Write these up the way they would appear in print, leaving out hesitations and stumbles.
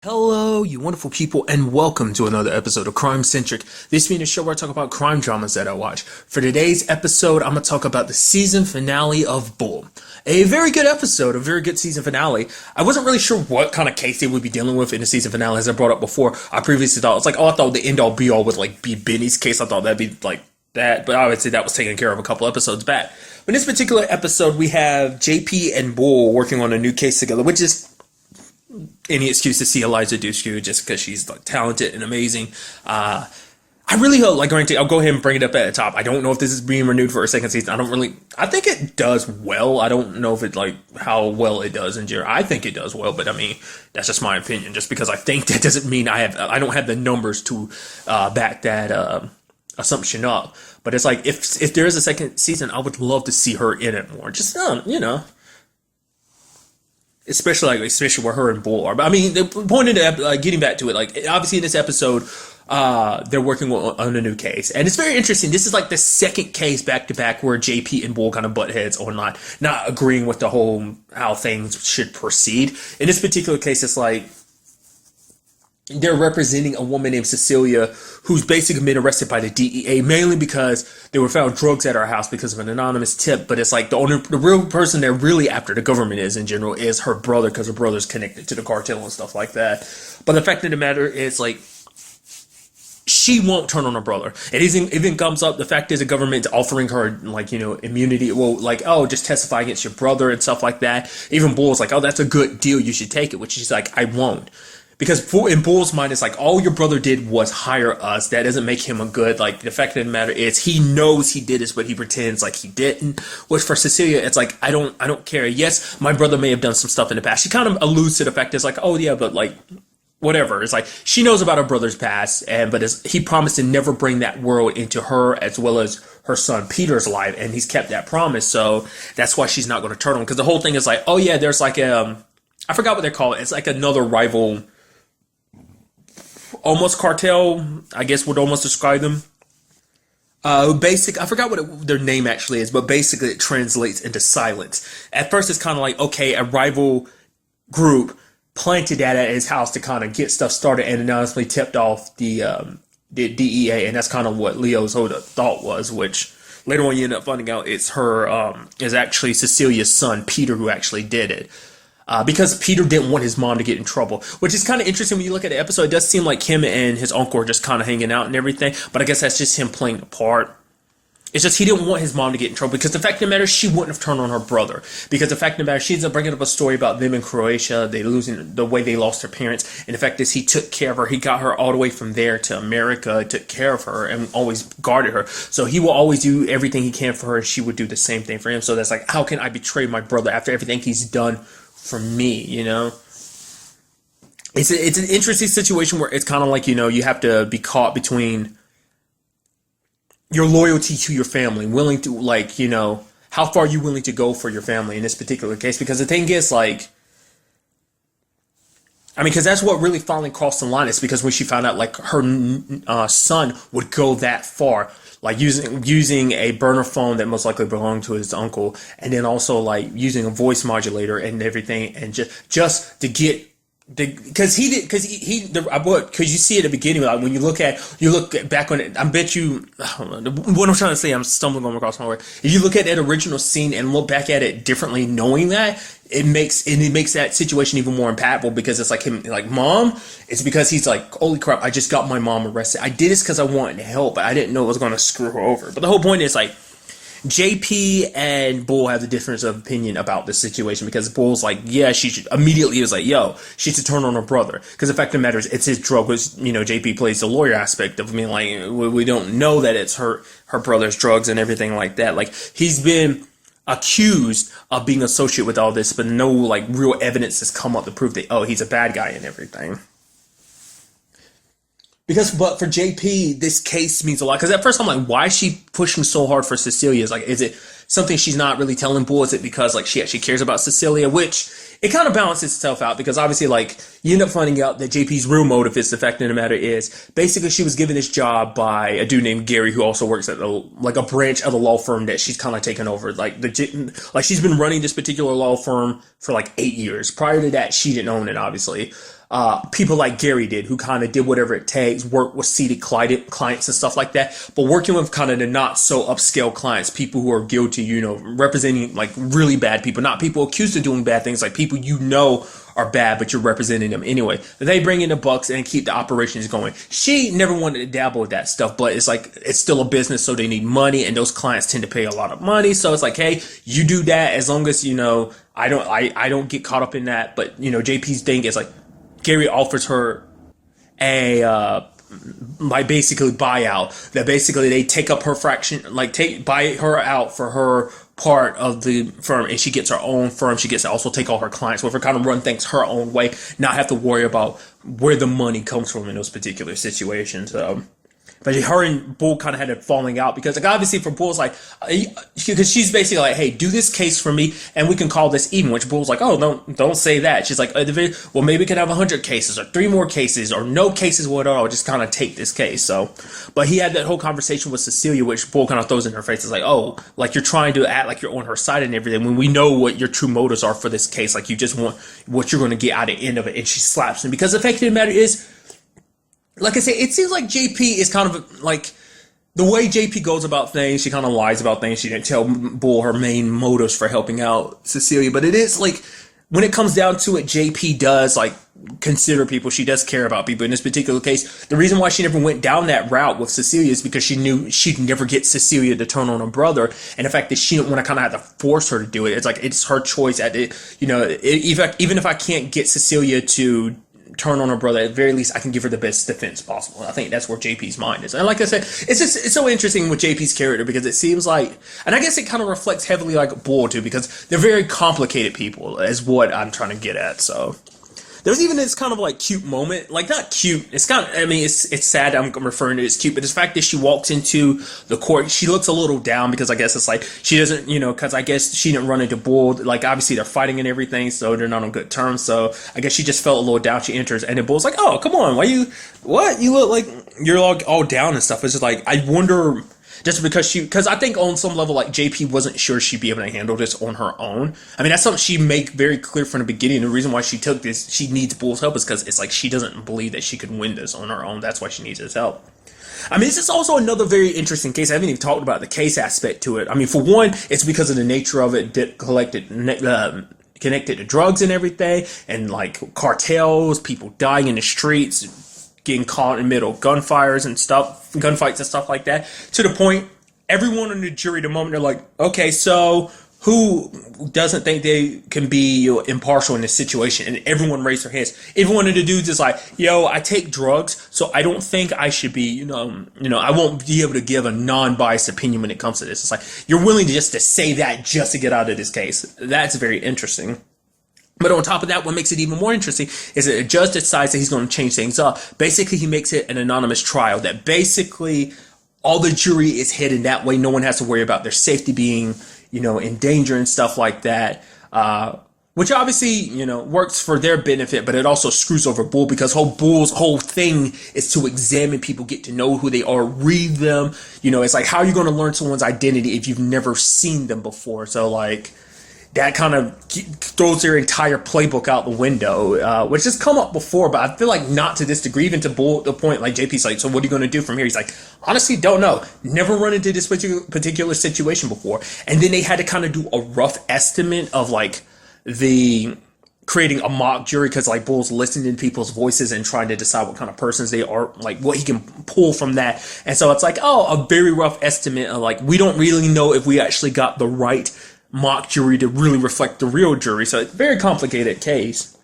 Hello, you wonderful people, and welcome to another episode of Crime Centric. This being a show where I talk about crime dramas that I watch. For today's episode, I'm going to talk about the season finale of Bull. A very good episode, a very good season finale. I wasn't really sure what kind of case they would be dealing with in the season finale, as I brought up before. I previously thought, it's like, I thought the end-all be-all would, be Benny's case. I thought that'd be, that, but I would say that was taken care of a couple episodes back. But in this particular episode, we have JP and Bull working on a new case together, which is any excuse to see Eliza Dushku just because she's talented and amazing. I really hope, granted, I'll go ahead and bring it up at the top. I don't know if this is being renewed for a second season. I think it does well. I don't know if it, how well it does in general. I think it does well, but I mean, that's just my opinion. Just because I think that doesn't mean I don't have the numbers to back that assumption up. But it's like, if there is a second season, I would love to see her in it more. Just, especially where her and Bull are. But I mean, the point of getting back to it, obviously in this episode, they're working on a new case, and it's very interesting. This is the second case back to back where JP and Bull kind of butt heads on not agreeing with the whole how things should proceed. In this particular case, it's they're representing a woman named Cecilia who's basically been arrested by the DEA mainly because they were found drugs at her house because of an anonymous tip. But it's the real person they're really after, the government is in general, is her brother, because her brother's connected to the cartel and stuff like that. But the fact of the matter is, she won't turn on her brother. It even comes up, the fact is the government's offering her immunity. Well, oh, just testify against your brother and stuff like that. Even Bull's oh, that's a good deal, you should take it, which she's I won't. Because in Bull's mind, it's all your brother did was hire us. That doesn't make him a good, the fact of the matter is he knows he did this, but he pretends like he didn't. Which for Cecilia, it's I don't care. Yes, my brother may have done some stuff in the past. She kind of alludes to the fact it's oh yeah, but whatever. It's she knows about her brother's past, but he promised to never bring that world into her as well as her son Peter's life, and he's kept that promise. So that's why she's not going to turn on him. Because the whole thing is oh yeah, there's I forgot what they call it. It's another rival, almost cartel, I guess would almost describe them. I forgot what their name actually is, but basically it translates into silence. At first it's kind of okay, a rival group planted that at his house to kind of get stuff started and anonymously tipped off the DEA, and that's kind of what Leo's whole thought was, which later on you end up finding out it's is actually Cecilia's son, Peter, who actually did it. Because Peter didn't want his mom to get in trouble, which is kind of interesting when you look at the episode. It does seem like him and his uncle are just kind of hanging out and everything, but I guess that's just him playing the part. It's just he didn't want his mom to get in trouble, because the fact of the matter is she wouldn't have turned on her brother. Because the fact of the matter is she ends up bringing up a story about them in Croatia, they losing the way they lost their parents, and the fact is he took care of her. He got her all the way from there to America, took care of her, and always guarded her. So he will always do everything he can for her, and she would do the same thing for him. So that's how can I betray my brother after everything he's done for me, It's an interesting situation where it's kind of you have to be caught between your loyalty to your family, willing to how far are you willing to go for your family in this particular case? Because the thing is because that's what really finally crossed the line. Is because when she found out her son would go that far, using a burner phone that most likely belonged to his uncle, and then also using a voice modulator and everything, and just to get because you see at the beginning, when you look back on it, I bet you, what I'm trying to say, I'm stumbling across my word. If you look at that original scene and look back at it differently, knowing that, it makes that situation even more impactful, because it's him, mom, it's because he's holy crap, I just got my mom arrested. I did this because I wanted to help, but I didn't know it was going to screw her over. But the whole point is JP and Bull have the difference of opinion about this situation, because Bull's yeah, she should immediately was yo, she should turn on her brother, because the fact of the matter is it's his drug, which JP plays the lawyer aspect of me, we don't know that it's her brother's drugs and everything like that. He's been accused of being associated with all this, but no real evidence has come up to prove that he's a bad guy and everything. But for JP, this case means a lot. Because at first I'm why is she pushing so hard for Cecilia? Is it something she's not really telling Bull? Is it because she actually cares about Cecilia? Which it kind of balances itself out, because obviously you end up finding out that JP's real motive is, the fact of the matter is basically she was given this job by a dude named Gary, who also works at a branch of the law firm that she's kind of taken over. She's been running this particular law firm for 8 years. Prior to that, she didn't own it, obviously. people like Gary did, who kind of did whatever it takes, worked with seated clients and stuff like that. But working with kind of the not so upscale clients, people who are guilty, representing like really bad people, not people accused of doing bad things, like people are bad, but you're representing them anyway. They bring in the bucks and keep the operations going. She never wanted to dabble with that stuff, but it's like, it's still a business, so they need money, and those clients tend to pay a lot of money. So it's like, hey, you do that as long as, I don't get caught up in that. But, JP's thing is like, Gary offers her a basically buyout, that basically they take up her fraction, buy her out for her part of the firm, and she gets her own firm. She gets to also take all her clients with her, kind of run things her own way, not have to worry about where the money comes from in those particular situations. But her and Bull kind of had a falling out because, like, obviously for Bull's like, because she's basically like, hey, do this case for me and we can call this even. Which Bull's like, oh, don't say that. She's like, well, maybe we can have 100 cases or 3 more cases or no cases at all. Just kind of take this case. So, but he had that whole conversation with Cecilia, which Bull kind of throws in her face. It's like, oh, like you're trying to act like you're on her side and everything when we know what your true motives are for this case. Like you just want what you're going to get out of the end of it. And she slaps him because the fact of the matter is, like I said, it seems like JP is kind of like the way JP goes about things. She kind of lies about things. She didn't tell Bull her main motives for helping out Cecilia. But it is like when it comes down to it, JP does like consider people. She does care about people. In this particular case, the reason why she never went down that route with Cecilia is because she knew she'd never get Cecilia to turn on her brother. And the fact that she didn't want to kind of have to force her to do it. It's like it's her choice. Even if I can't get Cecilia to turn on her brother, at the very least I can give her the best defense possible. I think that's where JP's mind is. And like I said, it's so interesting with JP's character because it seems like, and I guess it kind of reflects heavily like Bull too, because they're very complicated people is what I'm trying to get at. So there's even this kind of like cute moment, like not cute, it's kind of, I mean, it's sad I'm referring to it as cute, but the fact that she walks into the court, she looks a little down because I guess it's like, she doesn't, because I guess she didn't run into Bull, like obviously they're fighting and everything, so they're not on good terms, so I guess she just felt a little down. She enters, and then Bull's like, oh, come on, you look like you're all down and stuff. It's just like, I wonder, just because I think on some level, like JP wasn't sure she'd be able to handle this on her own. I mean, that's something she made very clear from the beginning. The reason why she took this, she needs Bull's help, is because it's like she doesn't believe that she could win this on her own. That's why she needs his help. I mean, this is also another very interesting case. I haven't even talked about the case aspect to it. I mean, for one, it's because of the nature of it, connected to drugs and everything, and like cartels, people dying in the streets, getting caught in the middle of gunfights and stuff like that, to the point everyone in the jury, the moment they're like, okay, so who doesn't think they can be impartial in this situation? And everyone raised their hands. Every one of the dudes is like, yo, I take drugs, so I don't think I should be, I won't be able to give a non-biased opinion when it comes to this. It's like, you're willing to say that just to get out of this case. That's very interesting. But on top of that, what makes it even more interesting is that a judge decides that he's going to change things up. Basically, he makes it an anonymous trial, that basically all the jury is hidden. That way, no one has to worry about their safety being, in danger and stuff like that. Which obviously, works for their benefit, but it also screws over Bull, because Bull's whole thing is to examine people, get to know who they are, read them. It's like, how are you going to learn someone's identity if you've never seen them before? So, like, that kind of throws their entire playbook out the window, which has come up before, but I feel like not to this degree, even to Bull, the point, like, JP's like, so what are you going to do from here? He's like, honestly, don't know. Never run into this particular situation before. And then they had to kind of do a rough estimate of, like, creating a mock jury, because, like, Bull's listening to people's voices and trying to decide what kind of persons they are, like, what he can pull from that. And so it's like, a very rough estimate of, like, we don't really know if we actually got the right mock jury to really reflect the real jury. So it's a very complicated case.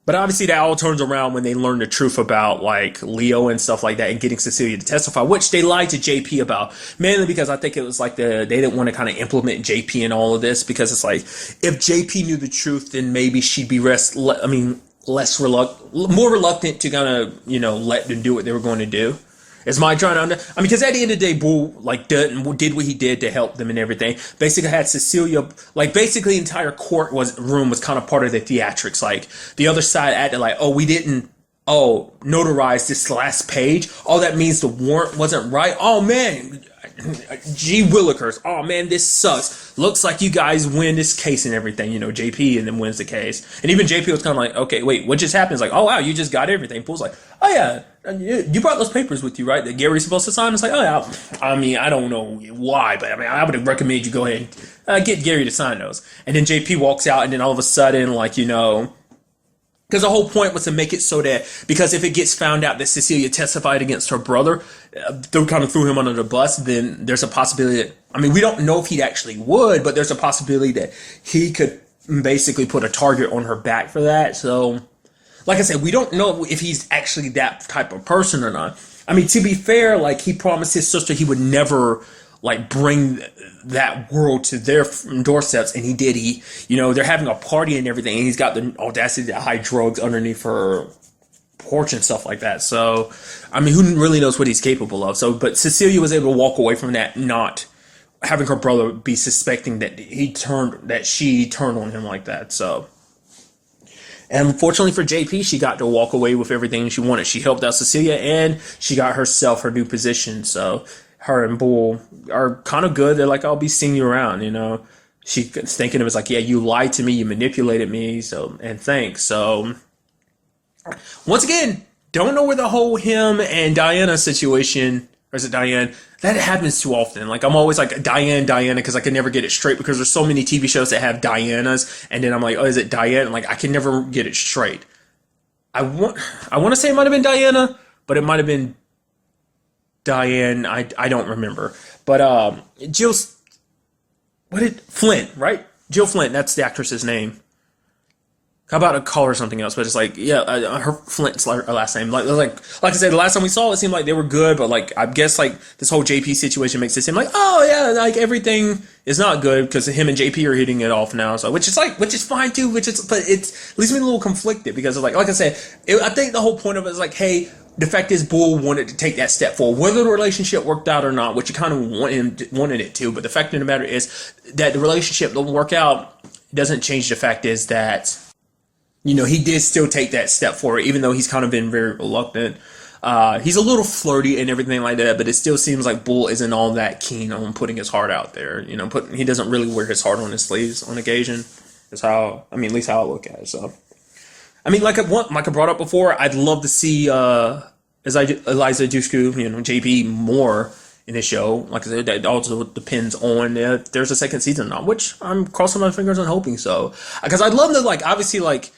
But obviously that all turns around when they learn the truth about, like, Leo and stuff like that, and getting Cecilia to testify, which they lied to JP about, mainly because I think it was like they didn't want to kind of implement JP in all of this, because it's like, if JP knew the truth, then maybe she'd be more reluctant to kind of, let them do what they were going to do. Is my trying to because at the end of the day, Bull, like, did what he did to help them and everything. Basically had Cecilia, like, basically the entire room was kind of part of the theatrics. Like, the other side acted like, we didn't notarize this last page. Oh, that means the warrant wasn't right. Oh man, Gee Willikers, oh man, this sucks. Looks like you guys win this case and everything, JP and then wins the case. And even JP was kind of like, okay, wait, what just happened? It's like, oh wow, you just got everything. Pool's like, oh yeah, you brought those papers with you, right? That Gary's supposed to sign? It's like, oh yeah, I mean, I don't know why, but I mean, I would recommend you go ahead and get Gary to sign those. And then JP walks out, and then all of a sudden, like, because the whole point was to make it so that, because if it gets found out that Cecilia testified against her brother, they kind of threw him under the bus, then there's a possibility that, I mean, we don't know if he actually would, but there's a possibility that he could basically put a target on her back for that. So, like I said, we don't know if he's actually that type of person or not. I mean, to be fair, like, he promised his sister he would never, like, bring that world to their doorsteps, and he did. They're having a party and everything, and he's got the audacity to hide drugs underneath her porch and stuff like that. So, I mean, who really knows what he's capable of? So, but Cecilia was able to walk away from that, not having her brother be suspecting that she turned on him like that. So, and unfortunately for JP, she got to walk away with everything she wanted. She helped out Cecilia, and she got herself her new position. So, her and Bull are kind of good. They're like, I'll be seeing you around, She's thinking it was like, yeah, you lied to me, you manipulated me, and thanks. So, once again, don't know where the whole him and Diana situation, or is it Diane? That happens too often. Like, I'm always like, Diana, because I can never get it straight, because there's so many TV shows that have Dianas, and then I'm like, oh, is it Diane? Like, I can never get it straight. I want to say it might have been Diana, but it might have been Diane, I don't remember. But Flint, right? Jill Flint, that's the actress's name. How about I call her something else? But it's like, yeah, her Flint's her last name. Like I said, the last time we saw it seemed like they were good, but like, I guess like this whole JP situation makes it seem like, oh yeah, like everything is not good because him and JP are hitting it off now. So which is fine too. But it leaves me a little conflicted because of like I said, I think the whole point of it is like, hey, the fact is, Bull wanted to take that step forward. Whether the relationship worked out or not, which you kind of wanted it to, but the fact of the matter is that the relationship don't work out doesn't change the fact is that, he did still take that step forward, even though he's kind of been very reluctant. He's a little flirty and everything like that, but it still seems like Bull isn't all that keen on putting his heart out there. He doesn't really wear his heart on his sleeves on occasion. Is how, at least how I look at it. So, like I brought up before, I'd love to see Eliza Dushku, JP more in the show. Like I said, that also depends on if there's a second season or not, which I'm crossing my fingers and hoping so. Because I'd love to, obviously,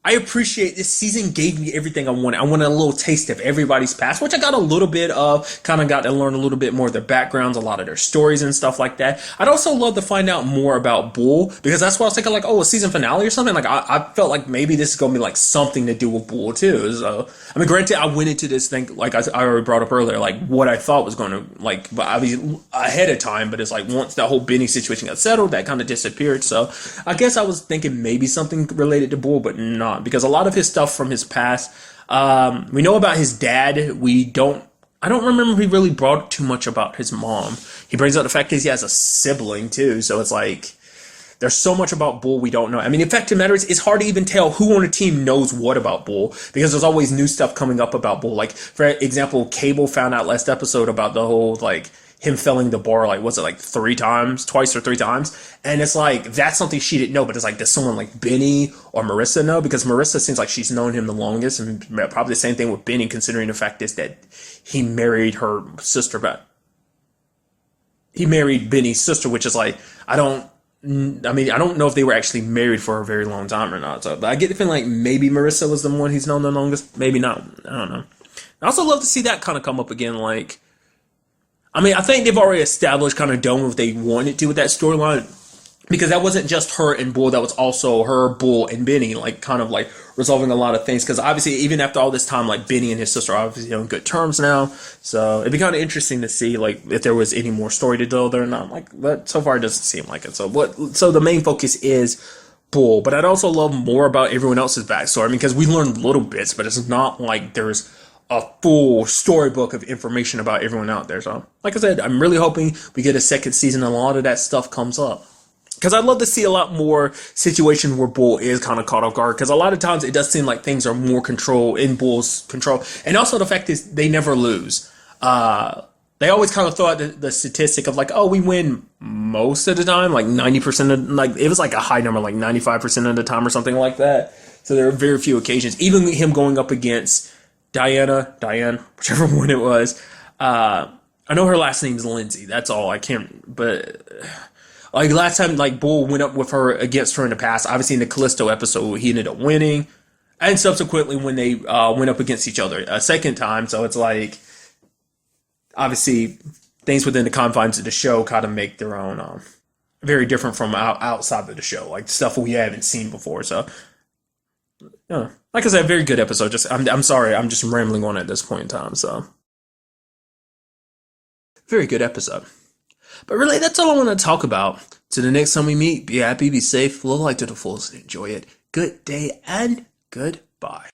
I appreciate this season gave me everything I wanted. I wanted a little taste of everybody's past, which I got a little bit of, kind of got to learn a little bit more of their backgrounds, a lot of their stories and stuff like that. I'd also love to find out more about Bull, because that's why I was thinking a season finale or something. I felt like maybe this is going to be something to do with Bull too. So, granted, I went into this thing, I already brought up earlier, what I thought was going to, but I was ahead of time, but it's once that whole Benny situation got settled, that kind of disappeared. So I guess I was thinking maybe something related to Bull, but not. Because a lot of his stuff from his past, we know about his dad. I don't remember if he really brought too much about his mom. He brings up the fact that he has a sibling too, so it's there's so much about Bull we don't know. The fact of the matter is, it's hard to even tell who on the team knows what about Bull, because there's always new stuff coming up about Bull. For example, Cable found out last episode about the whole, him failing the bar, twice or three times? And it's that's something she didn't know, but it's does someone like Benny or Marissa know? Because Marissa seems like she's known him the longest, and probably the same thing with Benny, considering the fact is that he married her sister, but he married Benny's sister, which is I don't know if they were actually married for a very long time or not. So, but I get the feeling maybe Marissa was the one he's known the longest. Maybe not. I don't know. I also love to see that kind of come up again, I think they've already established, kind of done what they wanted to with that storyline, because that wasn't just her and Bull, that was also her, Bull, and Benny, resolving a lot of things, because obviously, even after all this time, Benny and his sister are obviously on good terms now, so it'd be kind of interesting to see, if there was any more story to tell there or not, but so far it doesn't seem like it. So the main focus is Bull, but I'd also love more about everyone else's backstory, because we learned little bits, but it's not like there's a full storybook of information about everyone out there. So, like I said, I'm really hoping we get a second season and a lot of that stuff comes up. Because I'd love to see a lot more situations where Bull is kind of caught off guard. Because a lot of times it does seem like things are more in Bull's control. And also the fact is they never lose. They always kind of throw out the statistic of like, oh, we win most of the time, like 90% of, like, it was like a high number, like 95% of the time or something like that. So there are very few occasions. Even him going up against Diane, whichever one it was. I know her last name's Lindsay. That's all. I can't, but like last time, like Bull went up with her against her in the past. Obviously, in the Callisto episode, he ended up winning, and subsequently when they went up against each other a second time. So it's like obviously things within the confines of the show kind of make their own very different from outside of the show, like stuff we haven't seen before. So yeah, like I said, very good episode. Just I'm sorry, I'm just rambling on at this point in time. So very good episode. But really, that's all I want to talk about. Till the next time we meet, be happy, be safe, live life to the fullest, and enjoy it. Good day and goodbye.